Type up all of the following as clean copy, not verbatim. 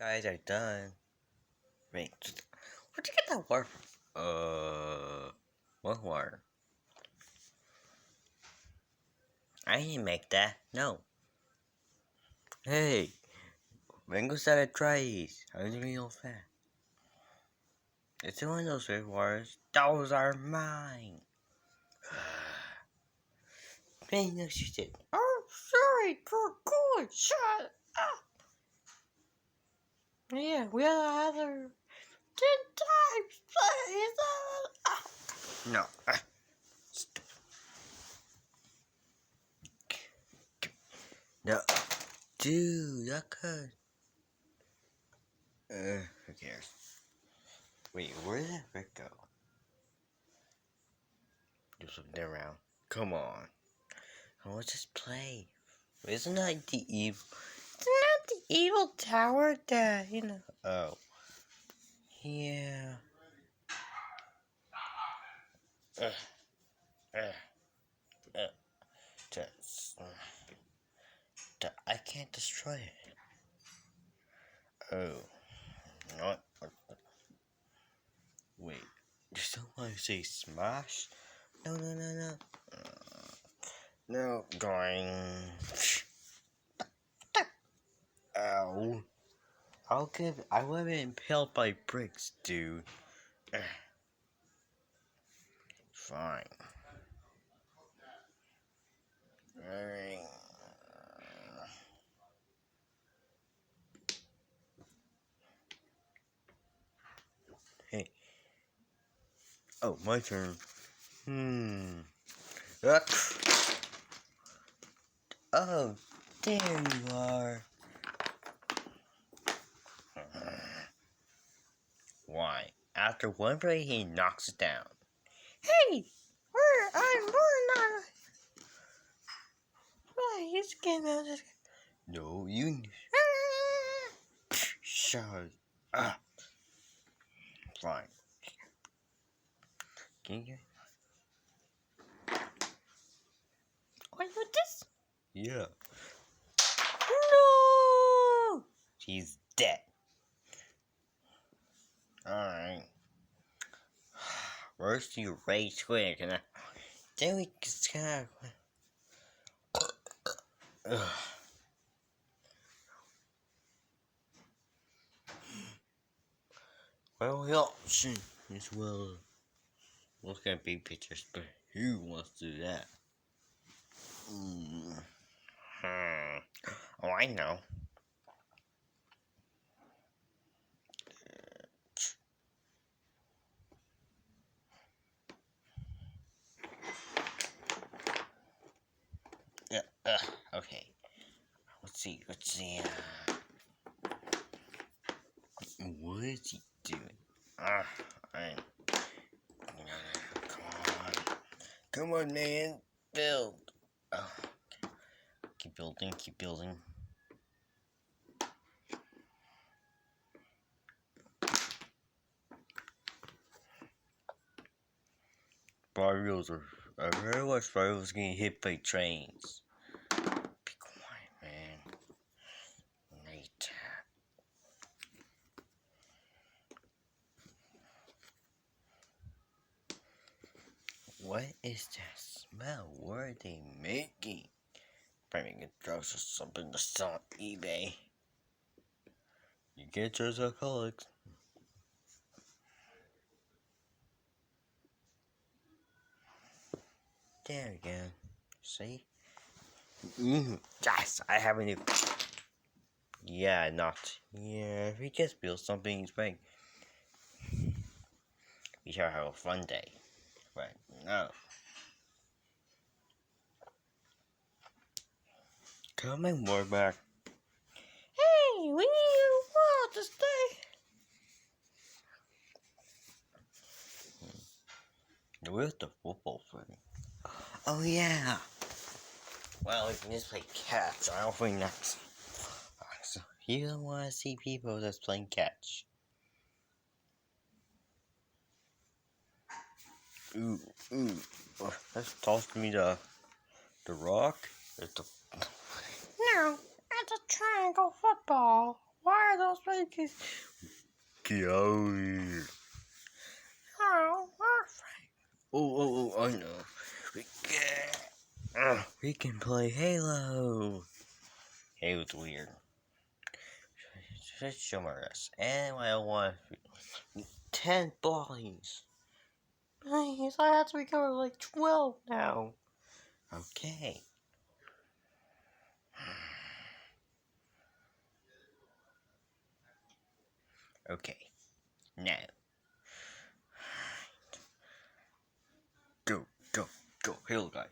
Guys are done. Wait, where'd you get that word from? What word? I didn't make that. No. Hey, Mango started tries. I was real fast. It's one of those weird words. Those are mine. Hey, no, she did. Oh, sorry, good. Shut up. Yeah, we have other 10 times, please. No. No. Dude, that could. Who cares? Wait, where did that Rick go? Do something around. Come on. Let's just play. Isn't that the evil? Isn't that the evil tower that, Oh. Yeah. I can't destroy it. Oh. Not. Wait. You still want to say smash? No. No. Going. Ow. I would have been impaled by bricks, dude. Fine. Hey. Oh, my turn. Oh, there you are. Why? After one break, he knocks it down. Hey, I'm not. Why he's getting out of. No, you. Shut up. Fine. Can you? What with this? Yeah. No. He's dead. Alright. Where's your rage quit? Then we just kind of. Well, the option is look at big pictures, but who wants to do that? Oh, I know. Yeah. Okay. Let's see. What is he doing? Come on, man. Build. Keep building. I very much Barrios getting hit by trains. Be quiet, man. Nate. What is that smell? What are they making? Probably making drugs or something to sell on eBay. You get yours alcoholics. There again. See? Yes, I have a new. Yeah, not. Yeah, if he just build something, he's right. We shall have a fun day. But no. Coming more back. Hey, we need you to stay. Where's the football thing? Oh yeah. Well, we can just play catch. I don't think that's. So you don't want to see people that's playing catch. Ooh. Let's toss me the rock. It's the. No, it's a triangle football. Why are those monkeys? Get out of here. Oh, we're afraid. Oh, I know. We can play Halo. Halo's weird. Just show my rest. And I want 10 bodies. Please, I have to recover like 12 now. Okay. Okay. Now. Go. Halo guy.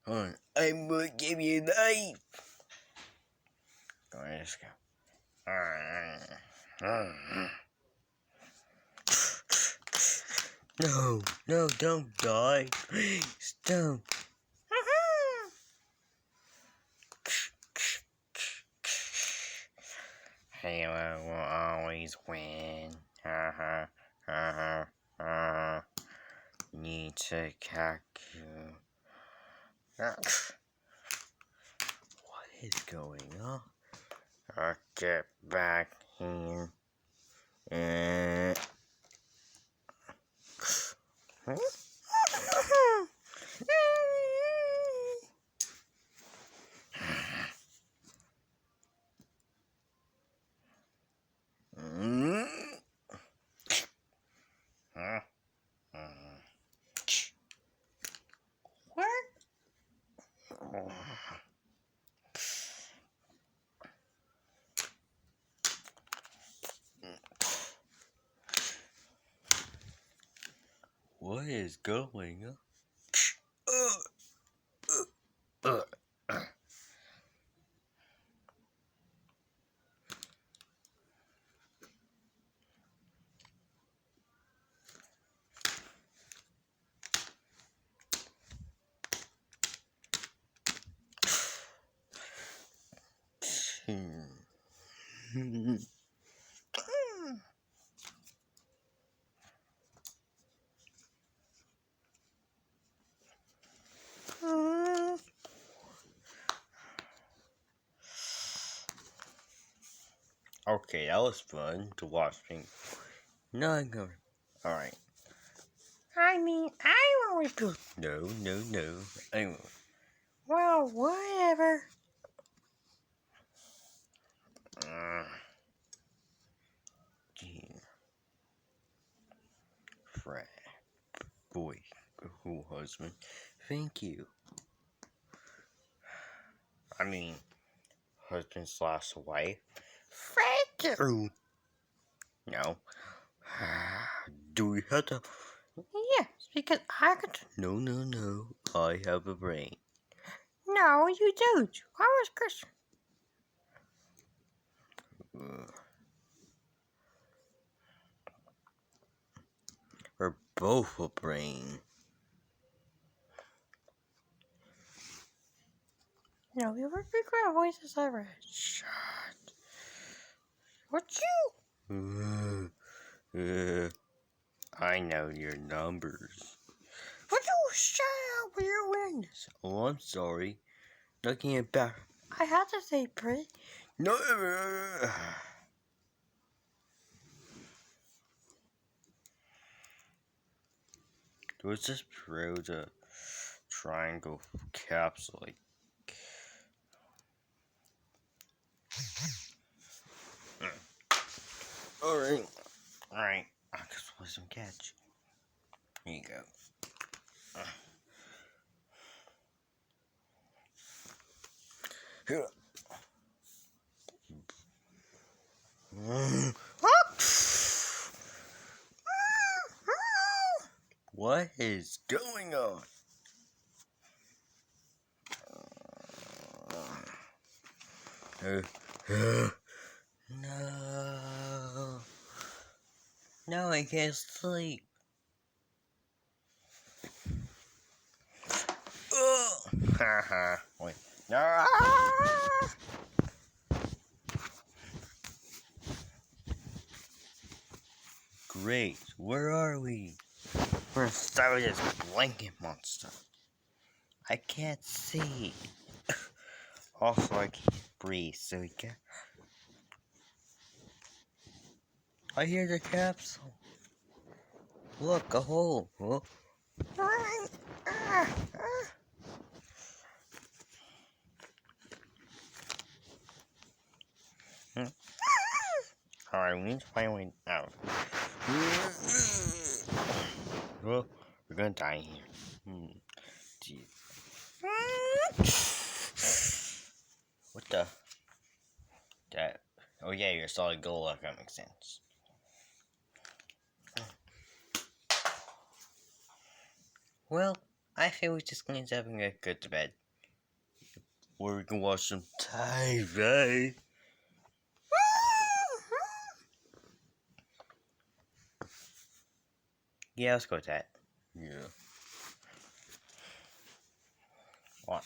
I'm gonna give you a knife. Let's go. No, don't die. Please, don't. Halo will always win. Need to catch you. What is going on? I'll get back here. What is going on? Okay, that was fun to watch me. No, I'm going. Alright. I mean, I will rebuild. No. I won't. Well, whatever. Frat boy, husband. Thank you. I mean, husband / wife. Thank you. No. Do we have to? Yes, because I could. No. I have a brain. No, you don't. I was Christian. We're both a brain. No, we were big voices ever. Shut. What you? I know your numbers. Would you shut up with your weirdness? Oh, I'm sorry. Looking at back. I had to say pretty. No. Was this pro the triangle capsule? Like, alright. I guess we'll play some catch. Here you go. Here. What is going on? No, I can't sleep. Haha. Wait. No. Great. Where are we? We're inside this blanket monster. I can't see. Also, I can't breathe, so we can. I hear the capsule. Look, a hole. Huh? Alright, we need to find a way out. Oh, we're gonna die here. Gee. What the? That. Oh yeah, you're a solid gold. Like, that makes sense. Well, I think we're just gonna have to go to bed. Or we can watch some TV. Yeah, let's go with that. Yeah. What?